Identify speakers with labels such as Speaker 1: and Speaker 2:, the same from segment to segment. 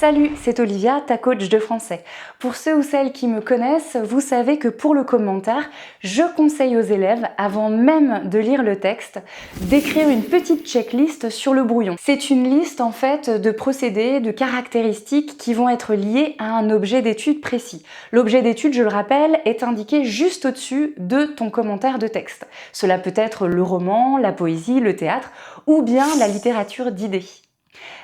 Speaker 1: Salut, c'est Olivia, ta coach de français. Pour ceux ou celles qui me connaissent, vous savez que pour le commentaire, je conseille aux élèves, avant même de lire le texte, d'écrire une petite checklist sur le brouillon. C'est une liste en fait de procédés, de caractéristiques qui vont être liées à un objet d'étude précis. L'objet d'étude, je le rappelle, est indiqué juste au-dessus de ton commentaire de texte. Cela peut être le roman, la poésie, le théâtre ou bien la littérature d'idées.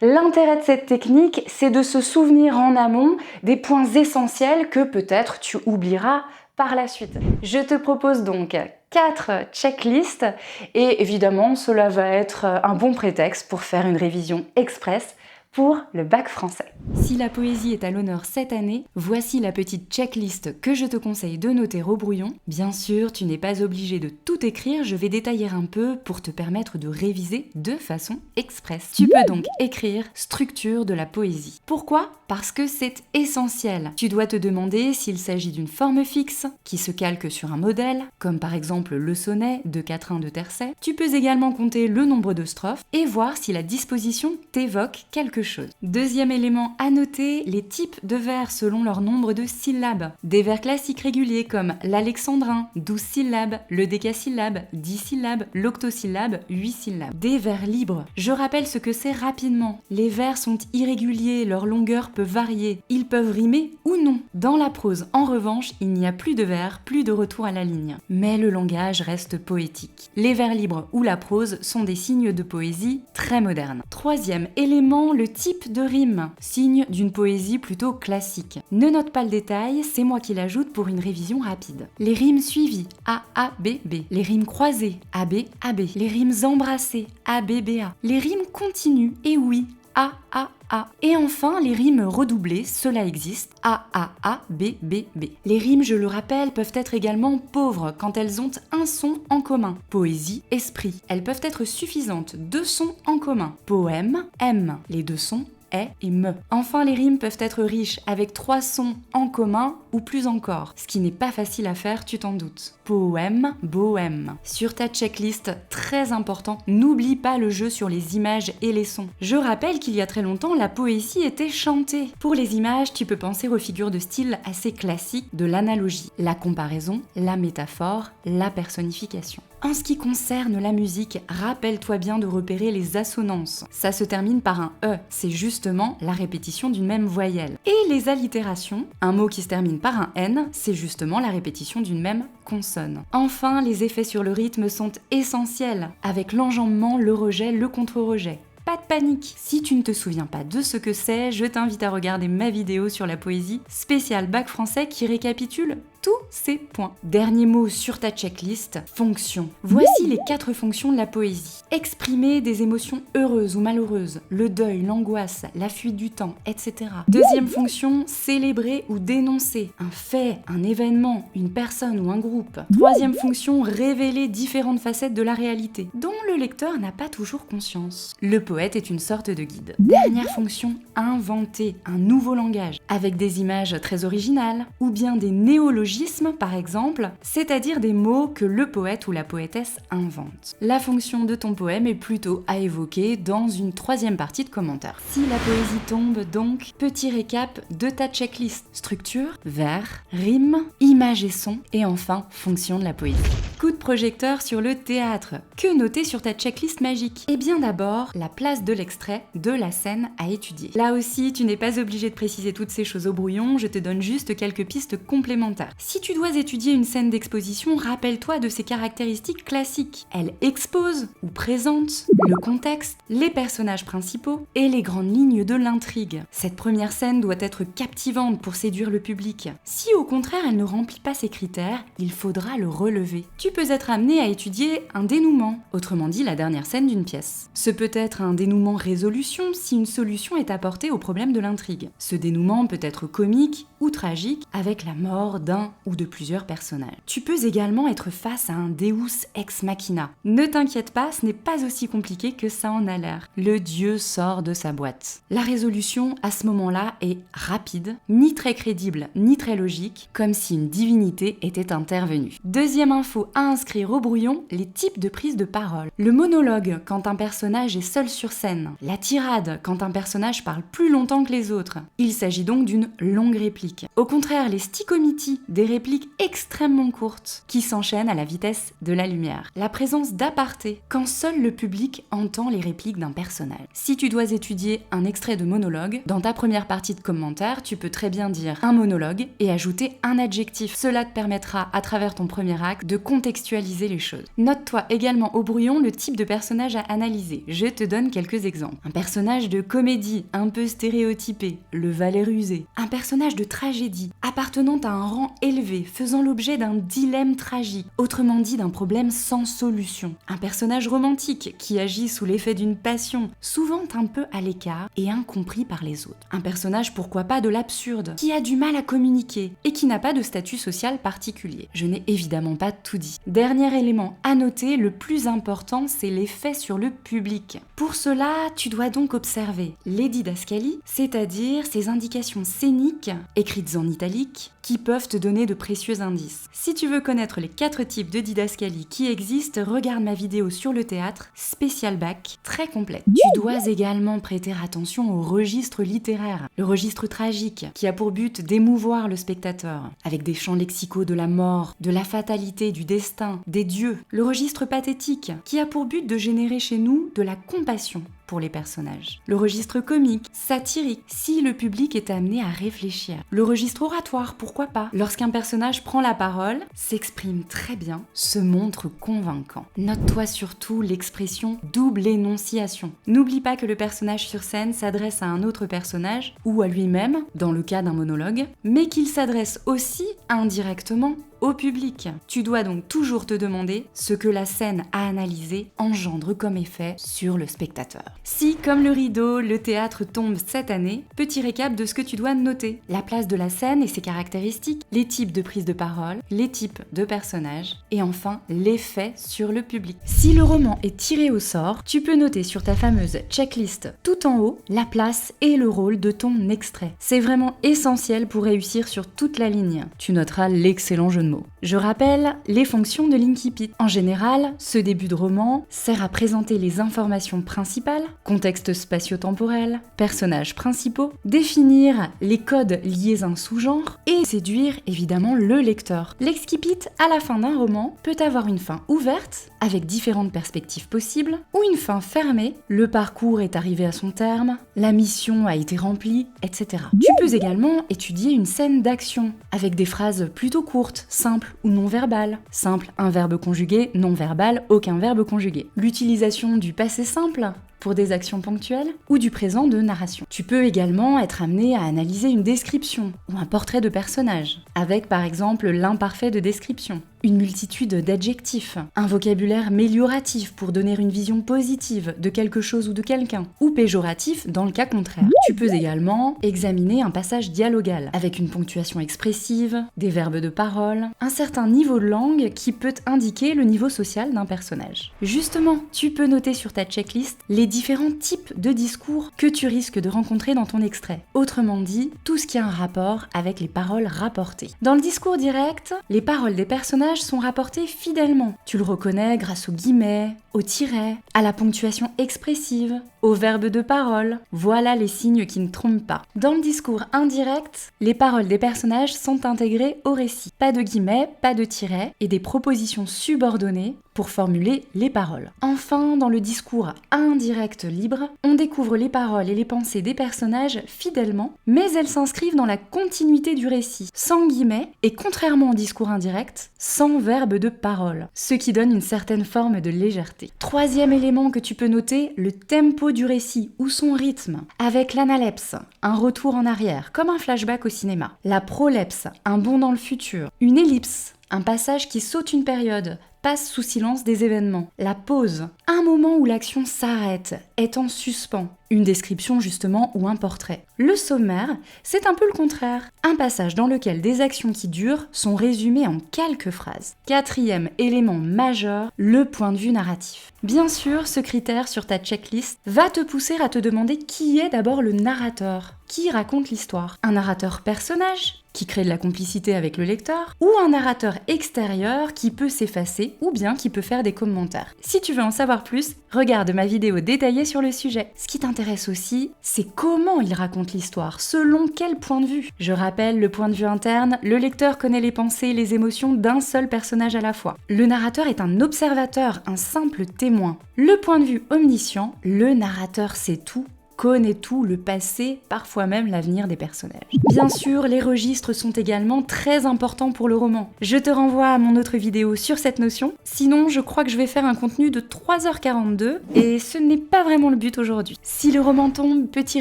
Speaker 1: L'intérêt de cette technique, c'est de se souvenir en amont des points essentiels que peut-être tu oublieras par la suite. Je te propose donc 4 checklists et évidemment cela va être un bon prétexte pour faire une révision express pour le bac français. Si la poésie est à l'honneur cette année, voici la petite checklist que je te conseille de noter au brouillon. Bien sûr, tu n'es pas obligé de tout écrire, je vais détailler un peu pour te permettre de réviser de façon express. Tu peux donc écrire structure de la poésie. Pourquoi ? Parce que c'est essentiel. Tu dois te demander s'il s'agit d'une forme fixe qui se calque sur un modèle, comme par exemple le sonnet de quatrain de tercet. Tu peux également compter le nombre de strophes et voir si la disposition t'évoque quelque chose. Deuxième élément à noter, les types de vers selon leur nombre de syllabes. Des vers classiques réguliers comme l'alexandrin, 12 syllabes, le décasyllabe, 10 syllabes, l'octosyllabe, 8 syllabes. Des vers libres. Je rappelle ce que c'est rapidement. Les vers sont irréguliers, leur longueur peut varier. Ils peuvent rimer ou non. Dans la prose, en revanche, il n'y a plus de vers, plus de retour à la ligne. Mais le langage reste poétique. Les vers libres ou la prose sont des signes de poésie très modernes. Troisième élément, le type de rime, signe d'une poésie plutôt classique. Ne note pas le détail, c'est moi qui l'ajoute pour une révision rapide. Les rimes suivies, A, A, B, B. Les rimes croisées, A, B, A, B. Les rimes embrassées, A, B, B, A. Les rimes continues, et oui, A, A, A. Et enfin, les rimes redoublées, cela existe, A, A, A, B, B, B. Les rimes, je le rappelle, peuvent être également pauvres quand elles ont un son en commun. Poésie, esprit. Elles peuvent être suffisantes, 2 sons en commun. Poème, M. Les 2 sons, est et me. Enfin, les rimes peuvent être riches avec 3 sons en commun ou plus encore, ce qui n'est pas facile à faire, tu t'en doutes. Poème, bohème. Sur ta checklist, très important, n'oublie pas le jeu sur les images et les sons. Je rappelle qu'il y a très longtemps, la poésie était chantée. Pour les images, tu peux penser aux figures de style assez classiques de l'analogie, la comparaison, la métaphore, la personnification. En ce qui concerne la musique, rappelle-toi bien de repérer les assonances. Ça se termine par un E, c'est justement la répétition d'une même voyelle. Et les allitérations, un mot qui se termine par un N, c'est justement la répétition d'une même consonne. Enfin, les effets sur le rythme sont essentiels, avec l'enjambement, le rejet, le contre-rejet. Pas de panique. Si tu ne te souviens pas de ce que c'est, je t'invite à regarder ma vidéo sur la poésie spéciale bac français qui récapitule tous ces points. Dernier mot sur ta checklist, fonction. Voici les 4 fonctions de la poésie. Exprimer des émotions heureuses ou malheureuses, le deuil, l'angoisse, la fuite du temps, etc. Deuxième fonction, célébrer ou dénoncer un fait, un événement, une personne ou un groupe. Troisième fonction, révéler différentes facettes de la réalité, dont le lecteur n'a pas toujours conscience. Le poète est une sorte de guide. Dernière fonction, inventer un nouveau langage, avec des images très originales, ou bien des néologismes par exemple, c'est-à-dire des mots que le poète ou la poétesse invente. La fonction de ton poème est plutôt à évoquer dans une 3e partie de commentaire. Si la poésie tombe donc, petit récap de ta checklist. Structure, vers, rime, images et sons, et enfin, fonction de la poésie. Coup de projecteur sur le théâtre. Que noter sur ta checklist magique ? Eh bien d'abord, la place de l'extrait de la scène à étudier. Là aussi, tu n'es pas obligé de préciser toutes ces choses au brouillon, je te donne juste quelques pistes complémentaires. Si tu dois étudier une scène d'exposition, rappelle-toi de ses caractéristiques classiques. Elle expose ou présente le contexte, les personnages principaux et les grandes lignes de l'intrigue. Cette première scène doit être captivante pour séduire le public. Si au contraire elle ne remplit pas ces critères, il faudra le relever. Tu peux être amené à étudier un dénouement, autrement dit la dernière scène d'une pièce. Ce peut être un dénouement résolution si une solution est apportée au problème de l'intrigue. Ce dénouement peut être comique ou tragique avec la mort d'un ou de plusieurs personnages. Tu peux également être face à un Deus ex machina. Ne t'inquiète pas, ce n'est pas aussi compliqué que ça en a l'air. Le dieu sort de sa boîte. La résolution à ce moment-là est rapide, ni très crédible, ni très logique, comme si une divinité était intervenue. Deuxième info à inscrire au brouillon les types de prise de parole. Le monologue, quand un personnage est seul sur scène. La tirade, quand un personnage parle plus longtemps que les autres. Il s'agit donc d'une longue réplique. Au contraire, les stichomities, des répliques extrêmement courtes, qui s'enchaînent à la vitesse de la lumière. La présence d'aparté, quand seul le public entend les répliques d'un personnage. Si tu dois étudier un extrait de monologue, dans ta première partie de commentaire, tu peux très bien dire un monologue et ajouter un adjectif. Cela te permettra, à travers ton premier acte, de contextualiser les choses. Note-toi également au brouillon le type de personnage à analyser. Je te donne quelques exemples. Un personnage de comédie, un peu stéréotypé, le valet rusé. Un personnage de tragédie, appartenant à un rang élevé, faisant l'objet d'un dilemme tragique, autrement dit d'un problème sans solution. Un personnage romantique, qui agit sous l'effet d'une passion, souvent un peu à l'écart et incompris par les autres. Un personnage pourquoi pas de l'absurde, qui a du mal à communiquer et qui n'a pas de statut social particulier. Je n'ai évidemment pas tout dit. Dernier élément à noter, le plus important, c'est l'effet sur le public. Pour cela, tu dois donc observer les didascalies, c'est-à-dire ces indications scéniques, écrites en italique, qui peuvent te donner de précieux indices. Si tu veux connaître les 4 types de didascalie qui existent, regarde ma vidéo sur le théâtre, spécial bac, très complète. Tu dois également prêter attention au registre littéraire, le registre tragique, qui a pour but d'émouvoir le spectateur, avec des champs lexicaux de la mort, de la fatalité, du destin, des dieux. Le registre pathétique, qui a pour but de générer chez nous de la compassion pour les personnages. Le registre comique, satirique, si le public est amené à réfléchir. Le registre oratoire, pourquoi pas? Lorsqu'un personnage prend la parole, s'exprime très bien, se montre convaincant. Note-toi surtout l'expression double énonciation. N'oublie pas que le personnage sur scène s'adresse à un autre personnage, ou à lui-même, dans le cas d'un monologue, mais qu'il s'adresse aussi indirectement au public. Tu dois donc toujours te demander ce que la scène à analyser engendre comme effet sur le spectateur. Si, comme le rideau, le théâtre tombe cette année, petit récap de ce que tu dois noter. La place de la scène et ses caractéristiques, les types de prise de parole, les types de personnages, et enfin l'effet sur le public. Si le roman est tiré au sort, tu peux noter sur ta fameuse checklist tout en haut la place et le rôle de ton extrait. C'est vraiment essentiel pour réussir sur toute la ligne. Tu noteras l'excellent jeu de mots. Je rappelle les fonctions de l'incipit. En général, ce début de roman sert à présenter les informations principales, contexte spatio-temporel, personnages principaux, définir les codes liés à un sous-genre et séduire évidemment le lecteur. L'excipit à la fin d'un roman peut avoir une fin ouverte, avec différentes perspectives possibles, ou une fin fermée, le parcours est arrivé à son terme, la mission a été remplie, etc. Tu peux également étudier une scène d'action, avec des phrases plutôt courtes, simple ou non verbal. Simple, un verbe conjugué, non verbal, aucun verbe conjugué. L'utilisation du passé simple pour des actions ponctuelles ou du présent de narration. Tu peux également être amené à analyser une description ou un portrait de personnage, avec par exemple l'imparfait de description, une multitude d'adjectifs, un vocabulaire mélioratif pour donner une vision positive de quelque chose ou de quelqu'un, ou péjoratif dans le cas contraire. Tu peux également examiner un passage dialogal, avec une ponctuation expressive, des verbes de parole, un certain niveau de langue qui peut indiquer le niveau social d'un personnage. Justement, tu peux noter sur ta checklist les différents types de discours que tu risques de rencontrer dans ton extrait. Autrement dit, tout ce qui a un rapport avec les paroles rapportées. Dans le discours direct, les paroles des personnages sont rapportées fidèlement. Tu le reconnais grâce aux guillemets, aux tirets, à la ponctuation expressive, aux verbes de parole. Voilà les signes qui ne trompent pas. Dans le discours indirect, les paroles des personnages sont intégrées au récit. Pas de guillemets, pas de tirets et des propositions subordonnées pour formuler les paroles. Enfin, dans le discours indirect libre, on découvre les paroles et les pensées des personnages fidèlement, mais elles s'inscrivent dans la continuité du récit, sans guillemets et contrairement au discours indirect, sans verbe de parole, ce qui donne une certaine forme de légèreté. Troisième élément que tu peux noter, le tempo du récit ou son rythme, avec l'analepse, un retour en arrière, comme un flashback au cinéma. La prolepse, un bond dans le futur. Une ellipse, un passage qui saute une période, passe sous silence des événements. La pause, un moment où l'action s'arrête, est en suspens. Une description justement ou un portrait. Le sommaire, c'est un peu le contraire. Un passage dans lequel des actions qui durent sont résumées en quelques phrases. Quatrième élément majeur, le point de vue narratif. Bien sûr, ce critère sur ta checklist va te pousser à te demander qui est d'abord le narrateur, qui raconte l'histoire. Un narrateur personnage qui crée de la complicité avec le lecteur, ou un narrateur extérieur qui peut s'effacer penser ou bien qui peut faire des commentaires. Si tu veux en savoir plus, regarde ma vidéo détaillée sur le sujet. Ce qui t'intéresse aussi, c'est comment il raconte l'histoire, selon quel point de vue. Je rappelle le point de vue interne, le lecteur connaît les pensées et les émotions d'un seul personnage à la fois. Le narrateur est un observateur, un simple témoin. Le point de vue omniscient, le narrateur sait tout, connaît tout, le passé, parfois même l'avenir des personnages. Bien sûr, les registres sont également très importants pour le roman. Je te renvoie à mon autre vidéo sur cette notion, sinon je crois que je vais faire un contenu de 3h42 et ce n'est pas vraiment le but aujourd'hui. Si le roman tombe, petit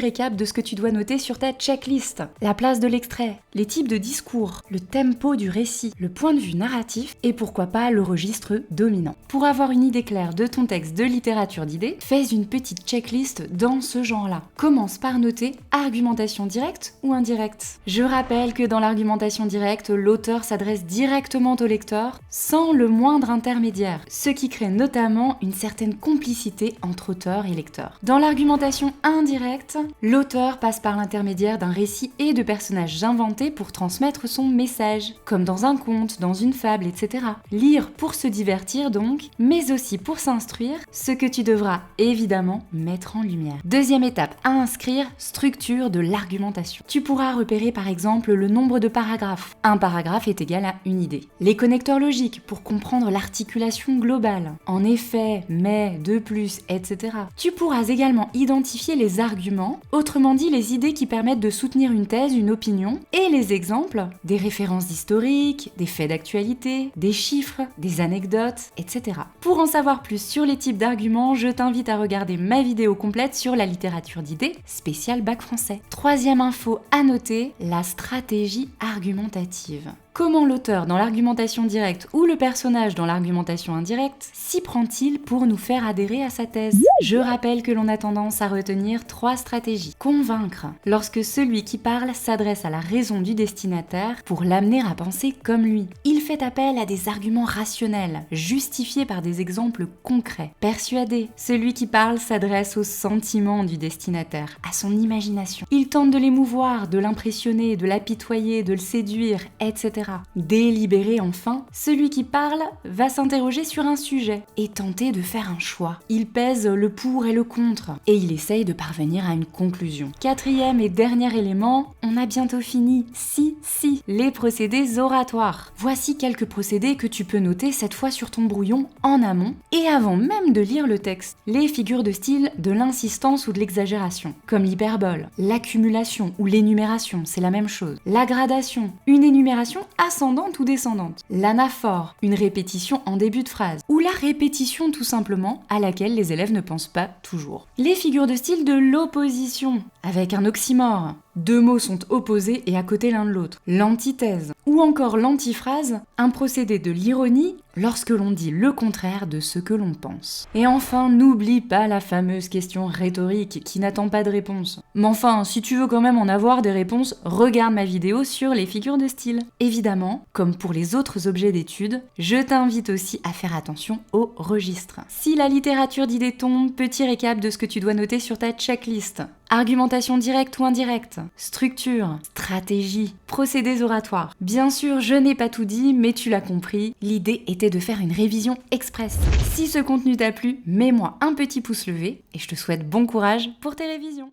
Speaker 1: récap de ce que tu dois noter sur ta checklist. La place de l'extrait, les types de discours, le tempo du récit, le point de vue narratif et pourquoi pas le registre dominant. Pour avoir une idée claire de ton texte de littérature d'idées, fais une petite checklist dans ce genre-là. Commence par noter argumentation directe ou indirecte. Je rappelle que dans l'argumentation directe, l'auteur s'adresse directement au lecteur sans le moindre intermédiaire, ce qui crée notamment une certaine complicité entre auteur et lecteur. Dans l'argumentation indirecte, l'auteur passe par l'intermédiaire d'un récit et de personnages inventés pour transmettre son message, comme dans un conte, dans une fable, etc. Lire pour se divertir donc, mais aussi pour s'instruire, ce que tu devras évidemment mettre en lumière. Deuxième étape à inscrire, structure de l'argumentation. Tu pourras repérer par exemple le nombre de paragraphes. Un paragraphe est égal à une idée. Les connecteurs logiques pour comprendre l'articulation globale. En effet, mais, de plus, etc. Tu pourras également identifier les arguments, autrement dit les idées qui permettent de soutenir une thèse, une opinion, et les exemples, des références historiques, des faits d'actualité, des chiffres, des anecdotes, etc. Pour en savoir plus sur les types d'arguments, je t'invite à regarder ma vidéo complète sur la littérature d'idées, spécial bac français. Troisième info à noter, la stratégie argumentative. Comment l'auteur dans l'argumentation directe ou le personnage dans l'argumentation indirecte s'y prend-il pour nous faire adhérer à sa thèse? Je rappelle que l'on a tendance à retenir 3 stratégies. Convaincre, lorsque celui qui parle s'adresse à la raison du destinataire pour l'amener à penser comme lui. Il fait appel à des arguments rationnels, justifiés par des exemples concrets. Persuader, celui qui parle s'adresse aux sentiments du destinataire, à son imagination. Il tente de l'émouvoir, de l'impressionner, de l'apitoyer, de le séduire, etc. Délibéré enfin, celui qui parle va s'interroger sur un sujet et tenter de faire un choix. Il pèse le pour et le contre et il essaye de parvenir à une conclusion. Quatrième et dernier élément, on a bientôt fini. Si, les procédés oratoires. Voici quelques procédés que tu peux noter cette fois sur ton brouillon en amont et avant même de lire le texte. Les figures de style de l'insistance ou de l'exagération, comme l'hyperbole, l'accumulation ou l'énumération, c'est la même chose. La gradation, une énumération ascendante ou descendante. L'anaphore, une répétition en début de phrase. Ou la répétition tout simplement, à laquelle les élèves ne pensent pas toujours. Les figures de style de l'opposition, avec un oxymore. 2 mots sont opposés et à côté l'un de l'autre. L'antithèse. Ou encore l'antiphrase, un procédé de l'ironie lorsque l'on dit le contraire de ce que l'on pense. Et enfin, n'oublie pas la fameuse question rhétorique qui n'attend pas de réponse. Mais enfin, si tu veux quand même en avoir des réponses, regarde ma vidéo sur les figures de style. Évidemment, comme pour les autres objets d'étude, je t'invite aussi à faire attention au registre. Si la littérature d'idées tombe, petit récap de ce que tu dois noter sur ta checklist. Argumentation directe ou indirecte, structure, stratégie, procédés oratoires. Bien sûr, je n'ai pas tout dit, mais tu l'as compris, l'idée était de faire une révision express. Si ce contenu t'a plu, mets-moi un petit pouce levé et je te souhaite bon courage pour tes révisions.